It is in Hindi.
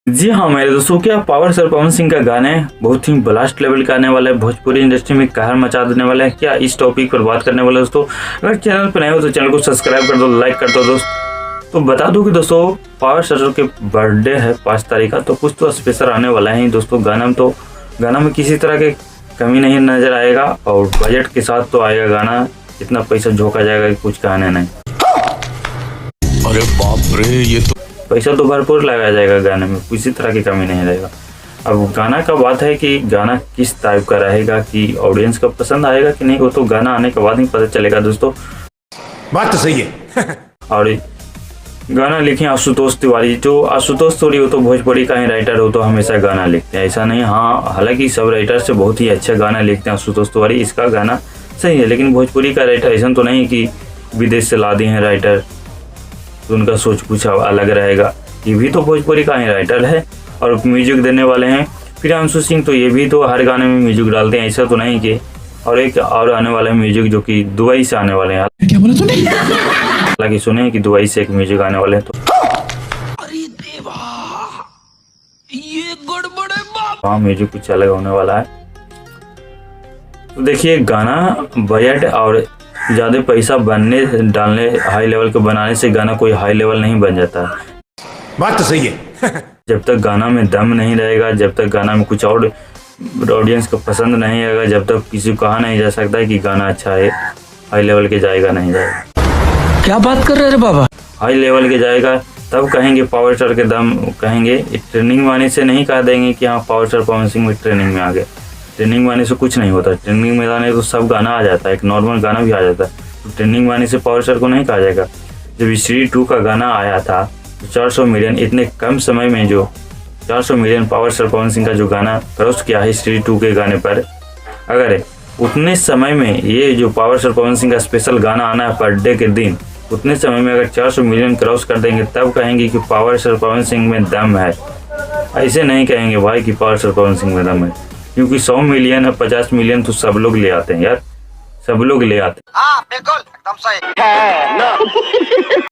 जी हाँ मेरे दोस्तों, क्या पावर स्टार पवन सिंह का गाने बहुत ही ब्लास्ट लेवल का आने वाला है, भोजपुरी इंडस्ट्री में कहर मचा देने वाला है। क्या इस टॉपिक पर बात करने वाले दोस्तों। अगर चैनल पर नए हो तो चैनल को सब्सक्राइब कर दो, लाइक कर दो दोस्त। तो बता दूं कि दोस्तों पावर स्टार के बर्थडे है 5 तारीख का, तो कुछ तो स्पेशल आने वाला है दोस्तों। गाना में किसी तरह के कमी नहीं नजर आएगा और बजट के साथ तो आएगा गाना। इतना पैसा झोंका जाएगा कि कुछ कहने नहीं। अरे बाप रे, ये तो पैसा तो भरपूर लगाया जाएगा गाने में, किसी तरह की कमी नहीं रहेगा। अब गाना का बात है कि गाना किस टाइप का रहेगा, कि ऑडियंस को पसंद आएगा कि नहीं, वो तो गाना आने के बाद ही पता चलेगा दोस्तों। बात तो सही है। और गाना लिखे आशुतोष तिवारी। जो आशुतोष तिवारी हो तो भोजपुरी का ही राइटर हो, तो हमेशा गाना लिखते हैं, ऐसा नहीं। हाँ, हालांकि सब राइटर से बहुत ही अच्छा गाना लिखते हैं आशुतोष तिवारी, इसका गाना सही है। लेकिन भोजपुरी का राइटर ऐसा तो नहीं कि विदेश से ला दिए हैं राइटर, तो उनका सोच कुछ अलग रहेगा। ये भी तो भोजपुरी का ही राइटर है और म्यूजिक देने वाले हैं प्रियांशु सिंह। तो ये भी तो हर गाने में म्यूजिक डालते हैं, ऐसा तो नहीं कि। और एक और आने वाला है म्यूजिक जो कि दुबई से आने वाले हैं। क्या बोला तूने? हालांकि सुने हैं कि दुबई से एक म्यूजिक आने वाले हैं। तो अरे देवा, ये गड़बड़ है बाप। हाँ, म्यूजिक कुछ अलग होने वाला है। तो देखिए, गाना बजट और ज़्यादा पैसा डालने हाई लेवल के बनाने से गाना कोई हाई लेवल नहीं बन जाता। बात तो सही है। जब तक गाना में दम नहीं रहेगा, जब तक गाना में कुछ और ऑडियंस को पसंद नहीं आएगा, जब तक किसी को कहा नहीं जा सकता है कि गाना अच्छा है, हाई लेवल के जाएगा नहीं जाएगा। क्या बात कर रहे हैं बाबा। हाई लेवल के जाएगा तब कहेंगे पावर स्टार के दम, कहेंगे ट्रेनिंग वाने से नहीं कह देंगे कि हाँ पावर स्टार पवन सिंह में ट्रेनिंग में आ गए। ट्रेनिंग वाने से कुछ नहीं होता। ट्रेनिंग में आने तो सब गाना आ जाता है, एक नॉर्मल गाना भी आ जाता है। तो ट्रेनिंग वाने से पावर स्टार को नहीं कहा जाएगा। जब स्त्री 2 का गाना आया था तो 400 मिलियन, इतने कम समय में जो 400 million power star Pawan Singh का जो गाना क्रॉस किया है स्त्री 2 के गाने पर, अगर उतने समय में ये जो पावर स्टार पवन सिंह का स्पेशल गाना आना है पर डे के दिन, उतने समय में अगर 400 मिलियन क्रॉस कर देंगे तब कहेंगे कि पावर स्टार पवन सिंह में दम है। ऐसे नहीं कहेंगे भाई कि पावर स्टार पवन सिंह में दम है, क्योंकि 100 मिलियन और 50 मिलियन तो सब लोग ले आते हैं यार, सब लोग ले आते हैं। हाँ बिल्कुल एकदम सही।